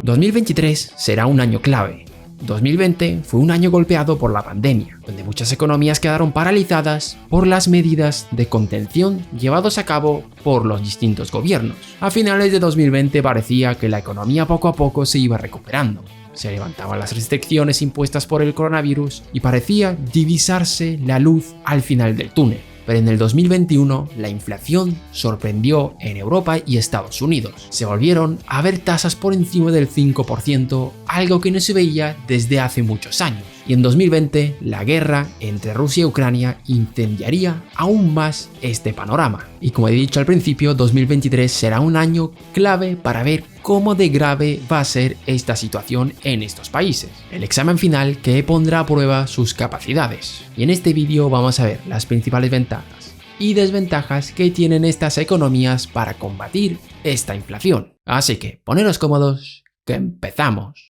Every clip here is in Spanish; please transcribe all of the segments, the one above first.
2023 será un año clave. 2020 fue un año golpeado por la pandemia, donde muchas economías quedaron paralizadas por las medidas de contención llevados a cabo por los distintos gobiernos. A finales de 2020 parecía que la economía poco a poco se iba recuperando. Se levantaban las restricciones impuestas por el coronavirus y parecía divisarse la luz al final del túnel. Pero en el 2021 la inflación sorprendió en Europa y Estados Unidos. Se volvieron a ver tasas por encima del 5%, algo que no se veía desde hace muchos años. Y en 2020 la guerra entre Rusia y Ucrania incendiaría aún más este panorama. Y como he dicho al principio, 2023 será un año clave para ver cómo de grave va a ser esta situación en estos países. El examen final que pondrá a prueba sus capacidades. Y en este vídeo vamos a ver las principales ventajas y desventajas que tienen estas economías para combatir esta inflación. Así que poneros cómodos, que empezamos.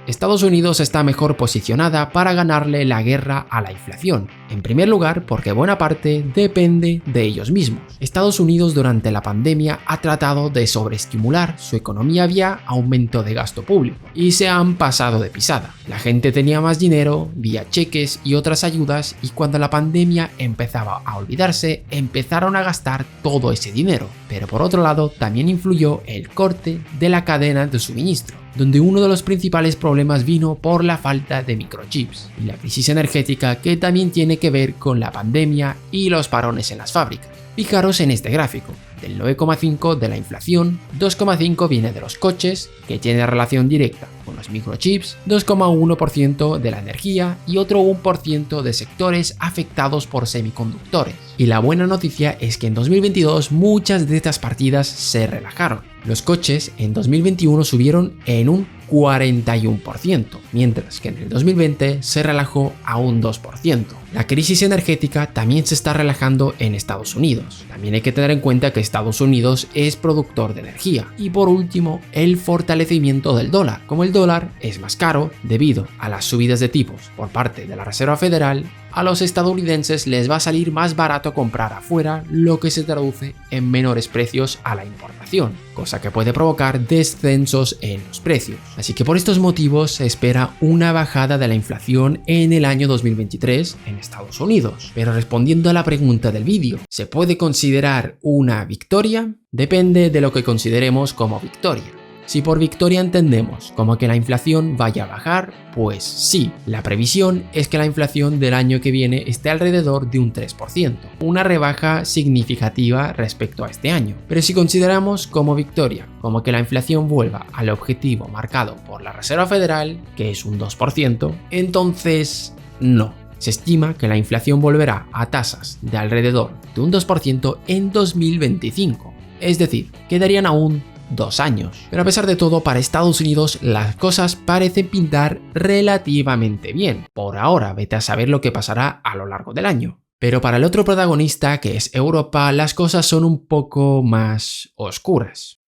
Estados Unidos está mejor posicionada para ganarle la guerra a la inflación. En primer lugar, porque buena parte depende de ellos mismos. Estados Unidos durante la pandemia ha tratado de sobreestimular su economía vía aumento de gasto público y se han pasado de pisada. La gente tenía más dinero vía cheques y otras ayudas y cuando la pandemia empezaba a olvidarse, empezaron a gastar todo ese dinero. Pero por otro lado, también influyó el corte de la cadena de suministro, donde uno de los principales problemas vino por la falta de microchips y la crisis energética que también tiene que ver con la pandemia y los parones en las fábricas. Fijaros en este gráfico, del 9,5 de la inflación, 2,5 viene de los coches, que tiene relación directa con los microchips, 2,1% de la energía y otro 1% de sectores afectados por semiconductores. Y la buena noticia es que en 2022 muchas de estas partidas se relajaron. Los coches en 2021 subieron en un 41%, mientras que en el 2020 se relajó a un 2%. La crisis energética también se está relajando en Estados Unidos. También hay que tener en cuenta que Estados Unidos es productor de energía. Y por último, el fortalecimiento del dólar. Como el dólar es más caro debido a las subidas de tipos por parte de la Reserva Federal, a los estadounidenses les va a salir más barato comprar afuera, lo que se traduce en menores precios a la importación, cosa que puede provocar descensos en los precios. Así que por estos motivos se espera una bajada de la inflación en el año 2023 en Estados Unidos. Pero respondiendo a la pregunta del vídeo, ¿se puede considerar una victoria? Depende de lo que consideremos como victoria. Si por victoria entendemos como que la inflación vaya a bajar, pues sí, la previsión es que la inflación del año que viene esté alrededor de un 3%, una rebaja significativa respecto a este año. Pero si consideramos como victoria, como que la inflación vuelva al objetivo marcado por la Reserva Federal, que es un 2%, entonces no. Se estima que la inflación volverá a tasas de alrededor de un 2% en 2025, es decir, quedarían aún 2 años. Pero a pesar de todo, para Estados Unidos las cosas parecen pintar relativamente bien. Por ahora, vete a saber lo que pasará a lo largo del año. Pero para el otro protagonista, que es Europa, las cosas son un poco más oscuras.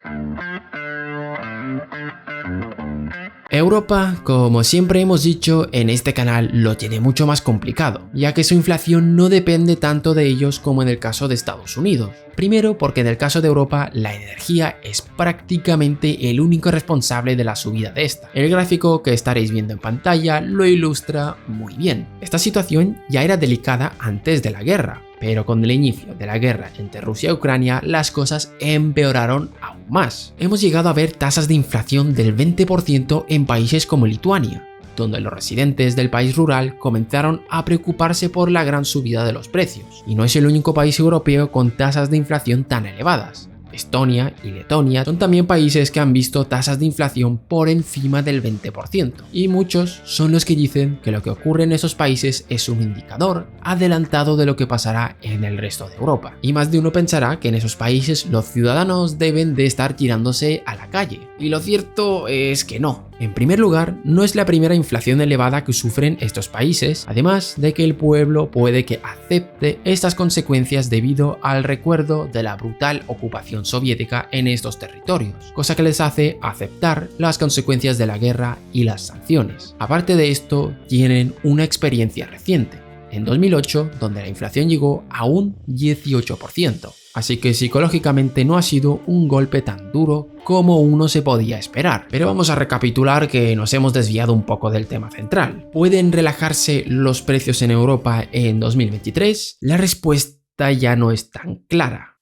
Europa, como siempre hemos dicho en este canal, lo tiene mucho más complicado, ya que su inflación no depende tanto de ellos como en el caso de Estados Unidos. Primero, porque en el caso de Europa la energía es prácticamente el único responsable de la subida de esta. El gráfico que estaréis viendo en pantalla lo ilustra muy bien. Esta situación ya era delicada antes de la guerra, pero con el inicio de la guerra entre Rusia y Ucrania las cosas empeoraron aún más. Hemos llegado a ver tasas de inflación del 20% en países como Lituania, donde los residentes del país rural comenzaron a preocuparse por la gran subida de los precios. Y no es el único país europeo con tasas de inflación tan elevadas. Estonia y Letonia son también países que han visto tasas de inflación por encima del 20%, y muchos son los que dicen que lo que ocurre en esos países es un indicador adelantado de lo que pasará en el resto de Europa. Y más de uno pensará que en esos países los ciudadanos deben de estar tirándose a la calle, y lo cierto es que no. En primer lugar, no es la primera inflación elevada que sufren estos países, además de que el pueblo puede que acepte estas consecuencias debido al recuerdo de la brutal ocupación soviética en estos territorios, cosa que les hace aceptar las consecuencias de la guerra y las sanciones. Aparte de esto, tienen una experiencia reciente, en 2008, donde la inflación llegó a un 18%. así que psicológicamente no ha sido un golpe tan duro como uno se podía esperar. Pero vamos a recapitular que nos hemos desviado un poco del tema central. ¿Pueden relajarse los precios en Europa en 2023? La respuesta ya no es tan clara.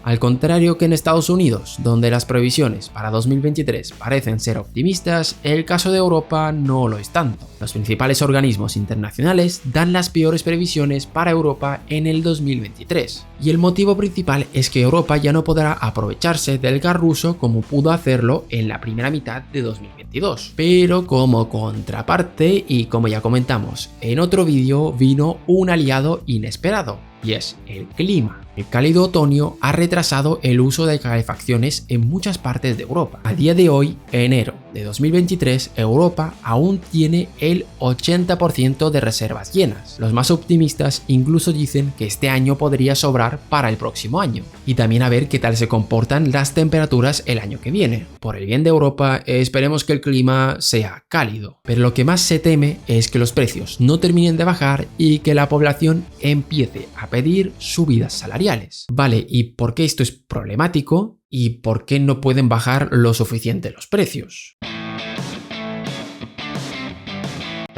Al contrario que en Estados Unidos, donde las previsiones para 2023 parecen ser optimistas, el caso de Europa no lo es tanto. Los principales organismos internacionales dan las peores previsiones para Europa en el 2023. Y el motivo principal es que Europa ya no podrá aprovecharse del gas ruso como pudo hacerlo en la primera mitad de 2022. Pero como contraparte, y como ya comentamos en otro vídeo, vino un aliado inesperado, y es el clima. El cálido otoño ha retrasado el uso de calefacciones en muchas partes de Europa. A día de hoy, enero de 2023, Europa aún tiene el 80% de reservas llenas. Los más optimistas incluso dicen que este año podría sobrar para el próximo año. Y también a ver qué tal se comportan las temperaturas el año que viene. Por el bien de Europa, esperemos que el clima sea cálido. Pero lo que más se teme es que los precios no terminen de bajar y que la población empiece a pedir subidas salariales. Vale, ¿y por qué esto es problemático? ¿Y por qué no pueden bajar lo suficiente los precios?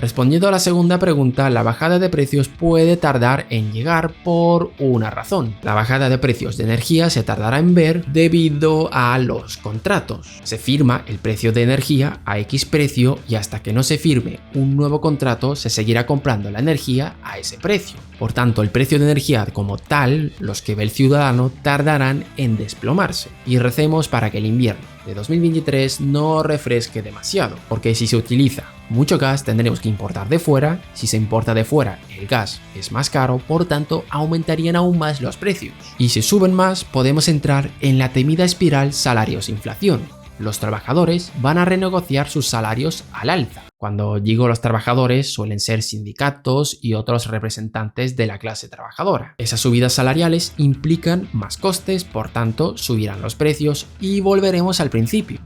Respondiendo a la segunda pregunta, la bajada de precios puede tardar en llegar por una razón. La bajada de precios de energía se tardará en ver debido a los contratos. Se firma el precio de energía a X precio y hasta que no se firme un nuevo contrato se seguirá comprando la energía a ese precio. Por tanto, el precio de energía como tal, los que ve el ciudadano, tardarán en desplomarse. Y recemos para que el invierno de 2023 no refresque demasiado, porque si se utiliza mucho gas tendremos que importar de fuera. Si se importa de fuera, el gas es más caro, por tanto aumentarían aún más los precios. Y si suben más, podemos entrar en la temida espiral salarios-inflación. Los trabajadores van a renegociar sus salarios al alza. Cuando digo los trabajadores, suelen ser sindicatos y otros representantes de la clase trabajadora. Esas subidas salariales implican más costes, por tanto subirán los precios y volveremos al principio.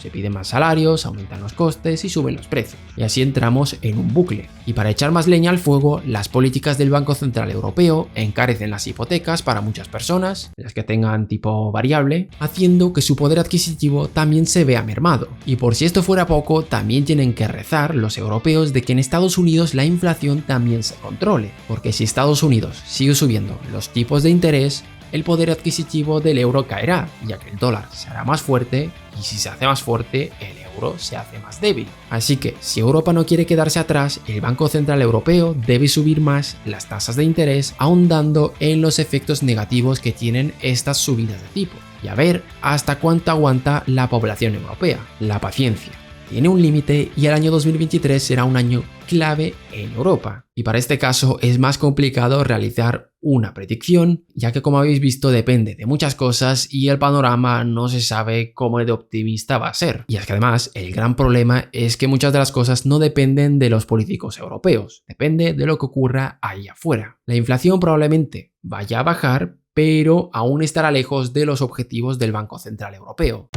Se piden más salarios, aumentan los costes y suben los precios. Y así entramos en un bucle. Y para echar más leña al fuego, las políticas del Banco Central Europeo encarecen las hipotecas para muchas personas, las que tengan tipo variable, haciendo que su poder adquisitivo también se vea mermado. Y por si esto fuera poco, también tienen que rezar los europeos de que en Estados Unidos la inflación también se controle. Porque si Estados Unidos sigue subiendo los tipos de interés, el poder adquisitivo del euro caerá, ya que el dólar se hará más fuerte y si se hace más fuerte, el euro se hace más débil. Así que si Europa no quiere quedarse atrás, el Banco Central Europeo debe subir más las tasas de interés, ahondando en los efectos negativos que tienen estas subidas de tipo. Y a ver hasta cuánto aguanta la población europea. La paciencia tiene un límite y el año 2023 será un año clave en Europa. Y para este caso es más complicado realizar una predicción, ya que como habéis visto depende de muchas cosas y el panorama no se sabe cómo de optimista va a ser. Y es que además el gran problema es que muchas de las cosas no dependen de los políticos europeos, depende de lo que ocurra ahí afuera. La inflación probablemente vaya a bajar, pero aún estará lejos de los objetivos del Banco Central Europeo.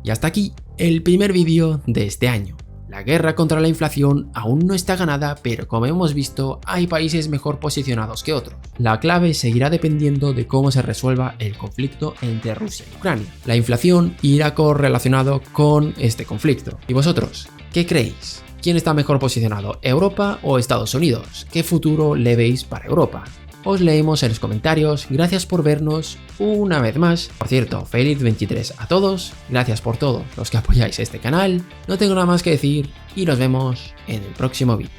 Y hasta aquí el primer vídeo de este año. La guerra contra la inflación aún no está ganada, pero como hemos visto, hay países mejor posicionados que otros. La clave seguirá dependiendo de cómo se resuelva el conflicto entre Rusia y Ucrania. La inflación irá correlacionado con este conflicto. ¿Y vosotros? ¿Qué creéis? ¿Quién está mejor posicionado, Europa o Estados Unidos? ¿Qué futuro le veis para Europa? Os leemos en los comentarios, gracias por vernos una vez más. Por cierto, feliz 23 a todos, gracias por todos los que apoyáis este canal, no tengo nada más que decir y nos vemos en el próximo vídeo.